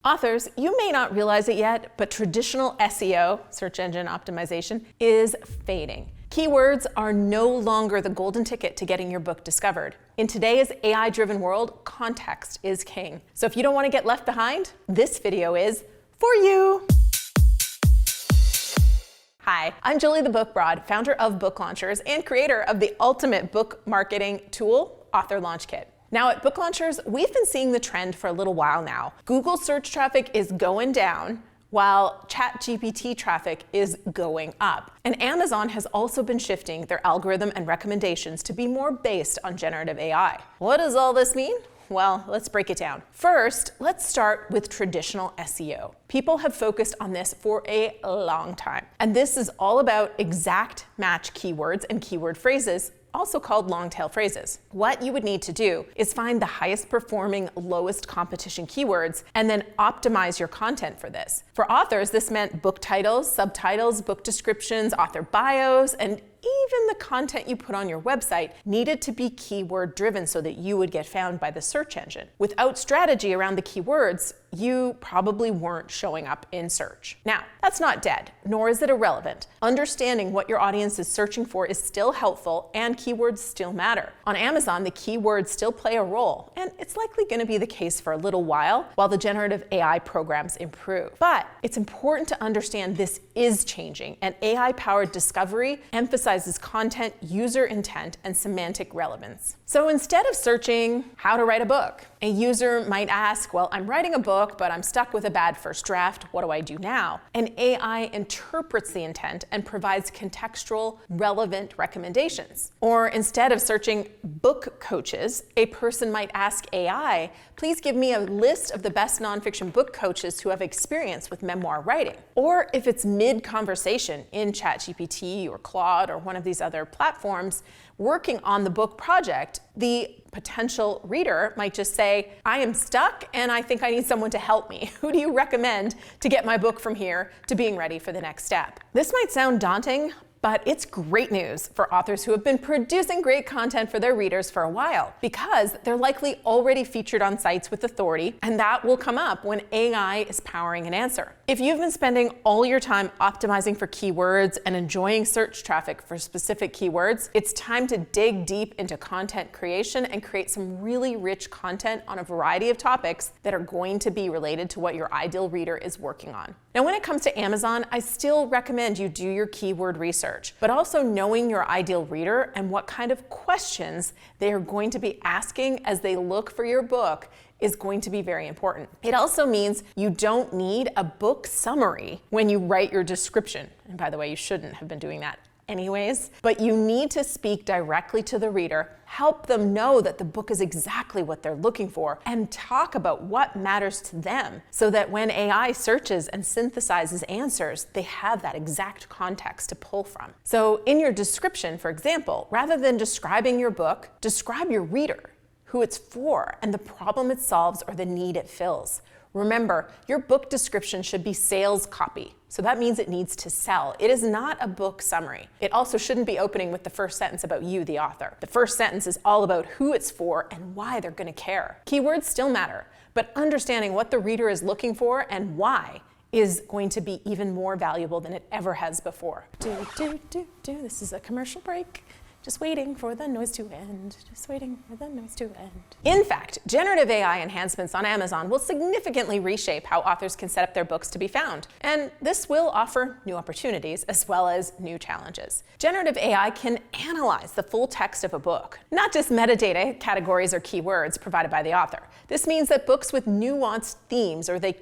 Authors, you may not realize it yet, but traditional SEO, search engine optimization, is fading. Keywords are no longer the golden ticket to getting your book discovered. In today's AI-driven world, context is king. So if you don't want to get left behind, this video is for you. Hi, I'm Julie the Book Broad, founder of Book Launchers and creator of the ultimate book marketing tool, Author Launch Kit. Now at Book Launchers, we've been seeing the trend for a little while now. Google search traffic is going down, while ChatGPT traffic is going up. And Amazon has also been shifting their algorithm and recommendations to be more based on generative AI. What does all this mean? Well, let's break it down. First, let's start with traditional SEO. People have focused on this for a long time. And this is all about exact match keywords and keyword phrases, also called long tail phrases. What you would need to do is find the highest performing, lowest competition keywords and then optimize your content for this. For authors, this meant book titles, subtitles, book descriptions, author bios, and even the content you put on your website needed to be keyword driven so that you would get found by the search engine. Without strategy around the keywords, you probably weren't showing up in search. Now, that's not dead, nor is it irrelevant. Understanding what your audience is searching for is still helpful, and keywords still matter. On Amazon, the keywords still play a role, and it's likely going to be the case for a little while the generative AI programs improve. But it's important to understand this is changing, and AI-powered discovery emphasizes content, user intent, and semantic relevance. So instead of searching how to write a book, a user might ask, well, I'm writing a book, but I'm stuck with a bad first draft. What do I do now? And AI interprets the intent and provides contextual, relevant recommendations. Or instead of searching book coaches, a person might ask AI, please give me a list of the best nonfiction book coaches who have experience with memoir writing. Or if it's mid-conversation in ChatGPT or Claude or one of these other platforms, working on the book project, the potential reader might just say, I am stuck and I think I need someone to help me. Who do you recommend to get my book from here to being ready for the next step? This might sound daunting, but it's great news for authors who have been producing great content for their readers for a while, because they're likely already featured on sites with authority, and that will come up when AI is powering an answer. If you've been spending all your time optimizing for keywords and enjoying search traffic for specific keywords, it's time to dig deep into content creation and create some really rich content on a variety of topics that are going to be related to what your ideal reader is working on. Now, when it comes to Amazon, I still recommend you do your keyword research, but also knowing your ideal reader and what kind of questions they are going to be asking as they look for your book is going to be very important. It also means you don't need a book summary when you write your description. And by the way, you shouldn't have been doing that anyways, but you need to speak directly to the reader, help them know that the book is exactly what they're looking for, and talk about what matters to them so that when AI searches and synthesizes answers, they have that exact context to pull from. So in your description, for example, rather than describing your book, describe your reader, who it's for, and the problem it solves or the need it fills. Remember, your book description should be sales copy. So that means it needs to sell. It is not a book summary. It also shouldn't be opening with the first sentence about you, the author. The first sentence is all about who it's for and why they're going to care. Keywords still matter, but understanding what the reader is looking for and why is going to be even more valuable than it ever has before. This is a commercial break. Just waiting for the noise to end. Just waiting for the noise to end. In fact, generative AI enhancements on Amazon will significantly reshape how authors can set up their books to be found. And this will offer new opportunities as well as new challenges. Generative AI can analyze the full text of a book, not just metadata, categories, or keywords provided by the author. This means that books with nuanced themes or they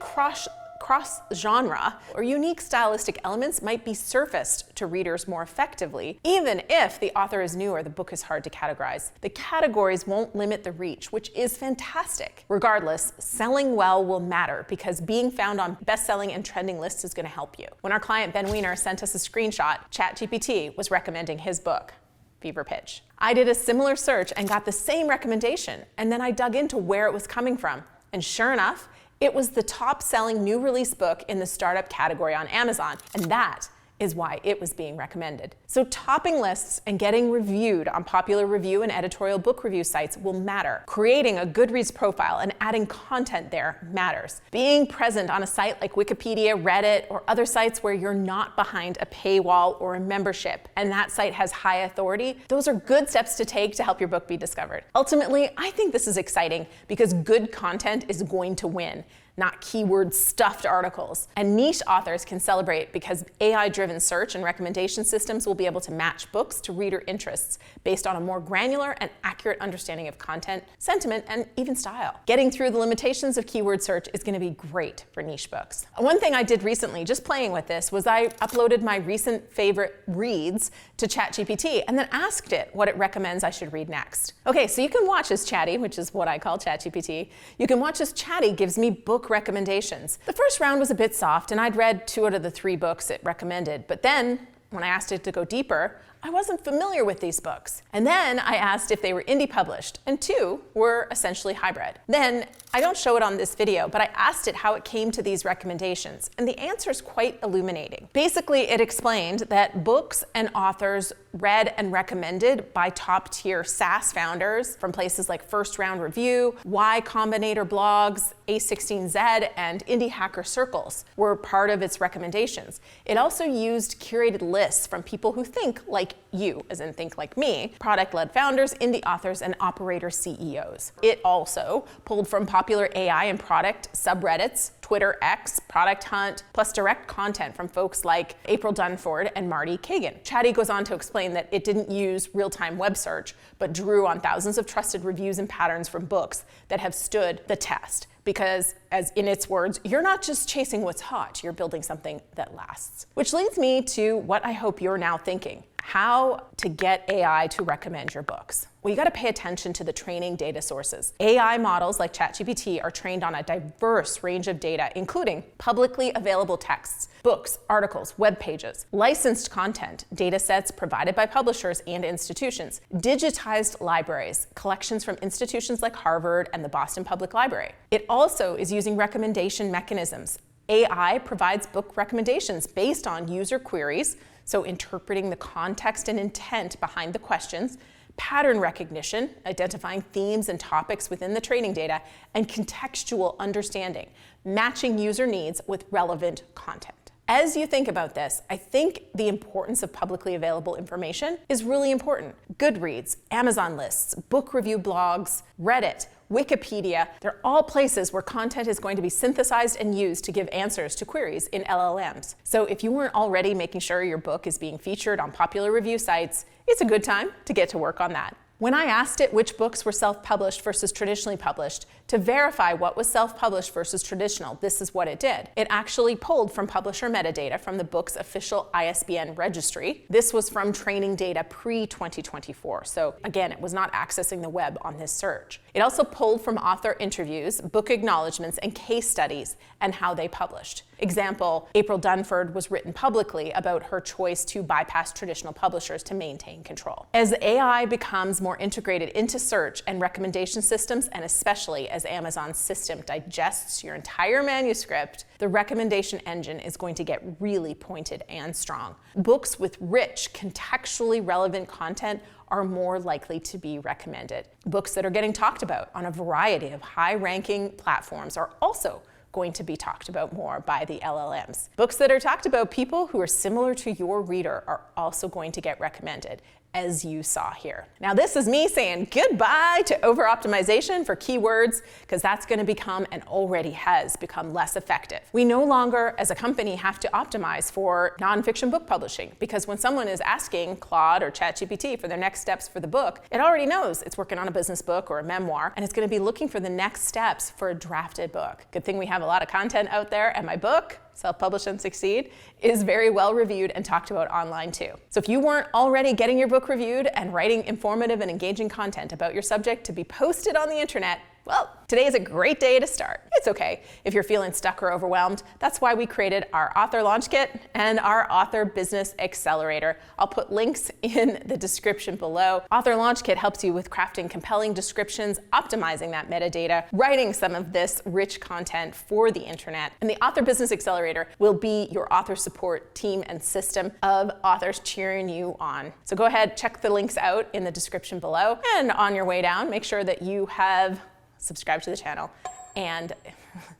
cross-genre or unique stylistic elements might be surfaced to readers more effectively, even if the author is new or the book is hard to categorize. The categories won't limit the reach, which is fantastic. Regardless, selling well will matter because being found on best-selling and trending lists is going to help you. When our client Ben Wiener sent us a screenshot, ChatGPT was recommending his book, Fever Pitch. I did a similar search and got the same recommendation, and then I dug into where it was coming from. And sure enough, it was the top-selling new release book in the startup category on Amazon, and that is why it was being recommended. So topping lists and getting reviewed on popular review and editorial book review sites will matter. Creating a Goodreads profile and adding content there matters. Being present on a site like Wikipedia, Reddit, or other sites where you're not behind a paywall or a membership, and that site has high authority, those are good steps to take to help your book be discovered. Ultimately, I think this is exciting because good content is going to win, not keyword-stuffed articles. And niche authors can celebrate because AI-driven search and recommendation systems will be able to match books to reader interests based on a more granular and accurate understanding of content, sentiment, and even style. Getting through the limitations of keyword search is going to be great for niche books. One thing I did recently, just playing with this, was I uploaded my recent favorite reads to ChatGPT and then asked it what it recommends I should read next. Okay, so you can watch as Chatty, which is what I call ChatGPT, you can watch as Chatty gives me book recommendations. The first round was a bit soft and I'd read 2 out of the 3 books it recommended, but then when I asked it to go deeper, I wasn't familiar with these books. And then I asked if they were indie published, and 2 were essentially hybrid. Then, I don't show it on this video, but I asked it how it came to these recommendations, and the answer is quite illuminating. Basically, it explained that books and authors read and recommended by top-tier SaaS founders from places like First Round Review, Y Combinator blogs, A16Z, and Indie Hacker Circles were part of its recommendations. It also used curated lists from people who think like you, as in think like me, product-led founders, indie authors, and operator CEOs. It also pulled from popular AI and product subreddits, Twitter X, Product Hunt, plus direct content from folks like April Dunford and Marty Kagan. Chatty goes on to explain that it didn't use real-time web search, but drew on thousands of trusted reviews and patterns from books that have stood the test. Because, as in its words, you're not just chasing what's hot, you're building something that lasts. Which leads me to what I hope you're now thinking: how to get AI to recommend your books. Well, you gotta pay attention to the training data sources. AI models like ChatGPT are trained on a diverse range of data, including publicly available texts, books, articles, web pages, licensed content, data sets provided by publishers and institutions, digitized libraries, collections from institutions like Harvard and the Boston Public Library. It also is using recommendation mechanisms. AI provides book recommendations based on user queries, so interpreting the context and intent behind the questions, pattern recognition, identifying themes and topics within the training data, and contextual understanding, matching user needs with relevant content. As you think about this, I think the importance of publicly available information is really important. Goodreads, Amazon lists, book review blogs, Reddit, Wikipedia, they're all places where content is going to be synthesized and used to give answers to queries in LLMs. So if you weren't already making sure your book is being featured on popular review sites, it's a good time to get to work on that. When I asked it which books were self-published versus traditionally published, to verify what was self-published versus traditional, this is what it did. It actually pulled from publisher metadata from the book's official ISBN registry. This was from training data pre-2024, so again, it was not accessing the web on this search. It also pulled from author interviews, book acknowledgements, and case studies, and how they published. Example, April Dunford was written publicly about her choice to bypass traditional publishers to maintain control. As AI becomes more integrated into search and recommendation systems, and especially as Amazon's system digests your entire manuscript, the recommendation engine is going to get really pointed and strong. Books with rich, contextually relevant content are more likely to be recommended. Books that are getting talked about on a variety of high-ranking platforms are also going to be talked about more by the LLMs. Books that are talked about people who are similar to your reader are also going to get recommended, as you saw here. Now this is me saying goodbye to over-optimization for keywords, because that's going to become, and already has become, less effective. We no longer, as a company, have to optimize for nonfiction book publishing, because when someone is asking Claude or ChatGPT for their next steps for the book, it already knows it's working on a business book or a memoir, and it's going to be looking for the next steps for a drafted book. Good thing we have a lot of content out there, and my book, Self-Publish and Succeed, is very well reviewed and talked about online too. So if you weren't already getting your book reviewed and writing informative and engaging content about your subject to be posted on the internet, Well, today is a great day to start. It's okay if you're feeling stuck or overwhelmed. That's why we created our author launch kit and our author business accelerator. I'll put links in the description below. Author launch kit helps you with crafting compelling descriptions, optimizing that metadata, writing some of this rich content for the internet. And the author business accelerator will be your author support team and system of authors cheering you on. So go ahead, check the links out in the description below. And on your way down, make sure that you have subscribed to the channel. And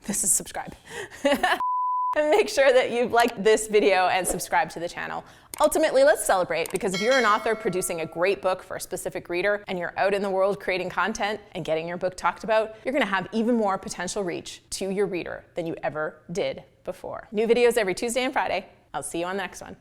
this is subscribe. And make sure that you've liked this video and subscribed to the channel. Ultimately, let's celebrate, because if you're an author producing a great book for a specific reader and you're out in the world creating content and getting your book talked about, you're gonna have even more potential reach to your reader than you ever did before. New videos every Tuesday and Friday. I'll see you on the next one.